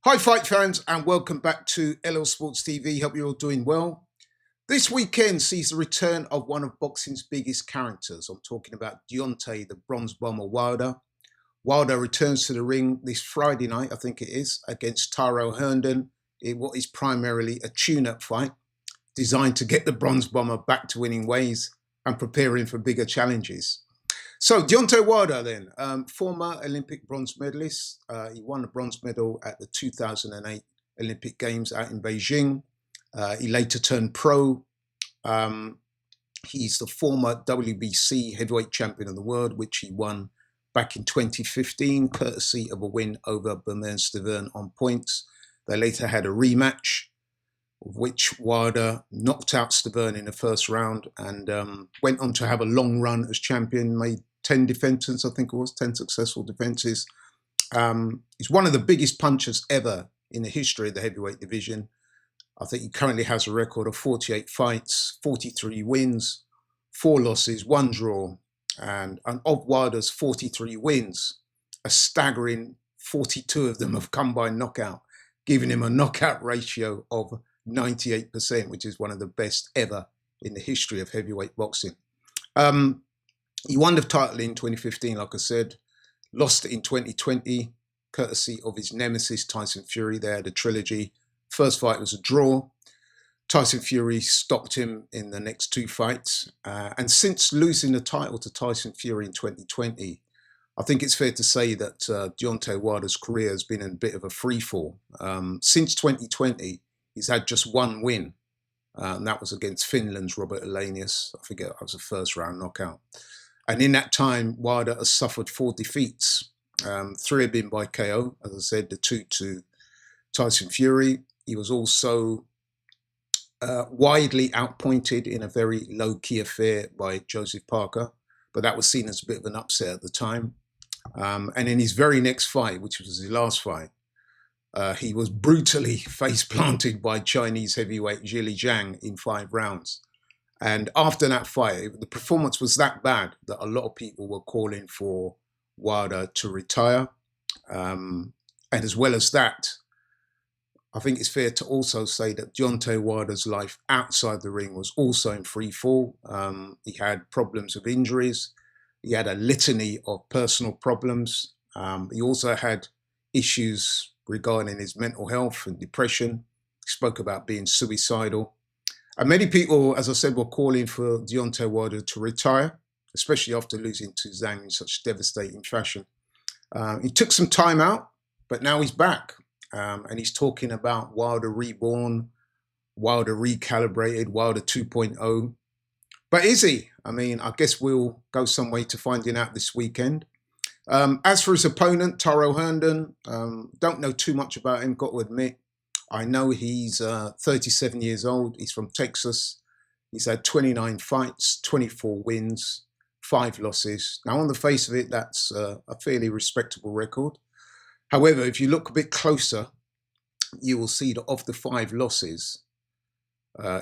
Hi, fight fans, and welcome back to LL Sports TV. Hope you're all doing well. This weekend sees the return of one of boxing's biggest characters. I'm talking about Deontay, the Bronze Bomber Wilder. Wilder returns to the ring this Friday night, I think it is, against Tyrell Herndon in what is primarily a tune-up fight designed to get the Bronze Bomber back to winning ways and preparing for bigger challenges. So Deontay Wilder then, former Olympic bronze medalist. He won the bronze medal at the 2008 Olympic Games out in Beijing. He later turned pro. He's the former WBC heavyweight champion of the world, which he won back in 2015, courtesy of a win over Bermane Stiverne on points. They later had a rematch, of which Wilder knocked out Stiverne in the first round and went on to have a long run as champion, made 10 defenses, I think it was, 10 successful defenses. He's one of the biggest punchers ever in the history of the heavyweight division. I think he currently has a record of 48 fights, 43 wins, 4 losses, 1 draw. And of Wilder's 43 wins, a staggering 42 of them have come by knockout, giving him a knockout ratio of 98%, which is one of the best ever in the history of heavyweight boxing. He won the title in 2015, like I said, lost it in 2020, courtesy of his nemesis, Tyson Fury. They had a trilogy. First fight was a draw. Tyson Fury stopped him in the next 2 fights. And since losing the title to Tyson Fury in 2020, I think it's fair to say that Deontay Wilder's career has been in a bit of a freefall. Since 2020, he's had just 1 win, and that was against Finland's Robert Elenius. I forget, that was a first round knockout. And in that time, Wilder has suffered 4 defeats. 3 have been by KO, as I said, the 2 to Tyson Fury. He was also widely outpointed in a very low-key affair by Joseph Parker, but that was seen as a bit of an upset at the time. And in his very next fight, which was his last fight, he was brutally face-planted by Chinese heavyweight Zhili Zhang in 5 rounds. And after that fight, the performance was that bad that a lot of people were calling for Wilder to retire. And as well as that, I think it's fair to also say that Deontay Wilder's life outside the ring was also in free fall. He had problems with injuries. He had a litany of personal problems. He also had issues regarding his mental health and depression. He spoke about being suicidal. And many people, as I said, were calling for Deontay Wilder to retire, especially after losing to Zhang in such devastating fashion. He took some time out, but now he's back. And he's talking about Wilder reborn, Wilder recalibrated, Wilder 2.0. But is he? I mean, I guess we'll go some way to finding out this weekend. As for his opponent, Tyrell Herndon, don't know too much about him, got to admit. I know he's 37 years old. He's from Texas. He's had 29 fights, 24 wins, 5 losses. Now, on the face of it, that's a fairly respectable record. However, if you look a bit closer, you will see that of the 5 losses,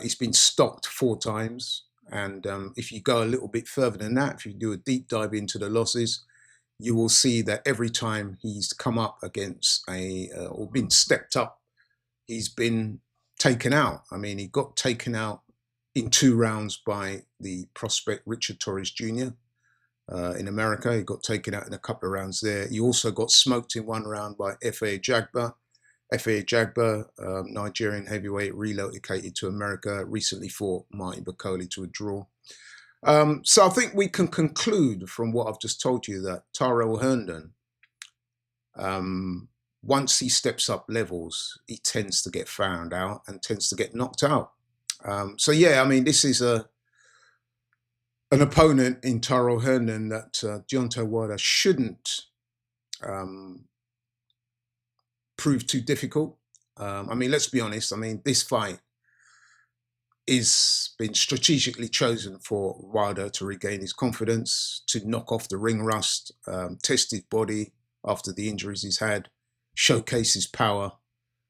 he's been stopped 4 times. And if you go a little bit further than that, if you do a deep dive into the losses, you will see that every time he's come up against or been stepped up, he's been taken out. I mean, he got taken out in 2 rounds by the prospect Richard Torres Jr. In America. He got taken out in a couple of rounds there. He also got smoked in 1 round by F.A. Jagba. F.A. Jagba, Nigerian heavyweight, relocated to America, recently fought Martin Bakole to a draw. So I think we can conclude from what I've just told you that Tyrell Herndon, once he steps up levels, he tends to get found out and tends to get knocked out. So yeah, I mean, this is an opponent in Tyrell Herndon that Deontay Wilder shouldn't prove too difficult. I mean, let's be honest. I mean, this fight is been strategically chosen for Wilder to regain his confidence, to knock off the ring rust, test his body after the injuries he's had, showcase his power.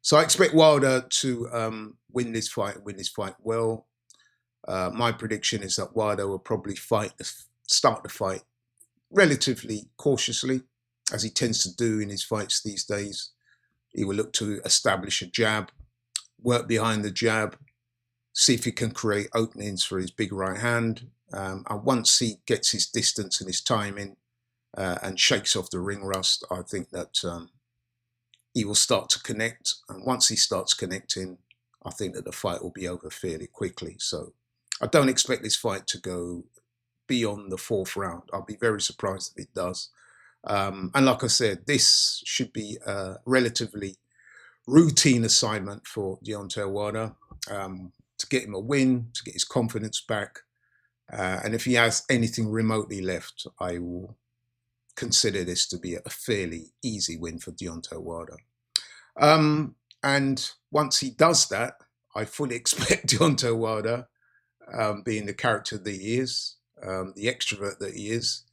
So I expect Wilder to win this fight well. My prediction is that Wilder will probably start the fight relatively cautiously, as he tends to do in his fights these days. He will look to establish a jab, work behind the jab, see if he can create openings for his big right hand. And once he gets his distance and his timing and shakes off the ring rust, I think that he will start to connect. And once he starts connecting, I think that the fight will be over fairly quickly. So I don't expect this fight to go beyond the 4th round. I'll be very surprised if it does. And like I said, this should be a relatively routine assignment for Deontay Wilder, to get him a win, to get his confidence back. And if he has anything remotely left, I will consider this to be a fairly easy win for Deontay Wilder. And once he does that, I fully expect Deontay Wilder, being the character that he is, the extrovert that he is,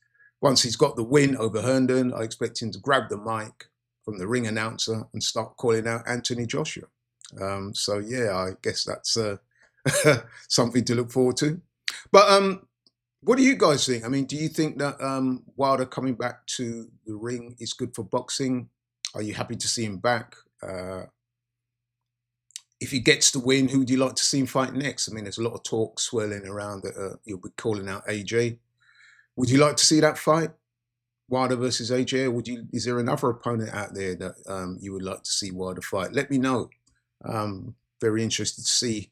once he's got the win over Herndon, I expect him to grab the mic from the ring announcer and start calling out Anthony Joshua. So yeah, I guess that's something to look forward to. But what do you guys think? I mean, do you think that Wilder coming back to the ring is good for boxing? Are you happy to see him back? If he gets the win, who would you like to see him fight next? I mean, there's a lot of talk swirling around that you'll be calling out AJ. Would you like to see that fight, Wilder versus AJ? Or is there another opponent out there that you would like to see Wilder fight? Let me know. Very interested to see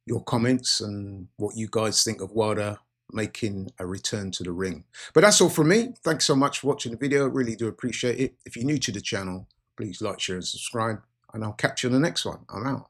your comments and what you guys think of Wilder making a return to the ring. But that's all from me. Thanks so much for watching the video. Really do appreciate it. If you're new to the channel, please like, share, and subscribe. And I'll catch you on the next one. I'm out.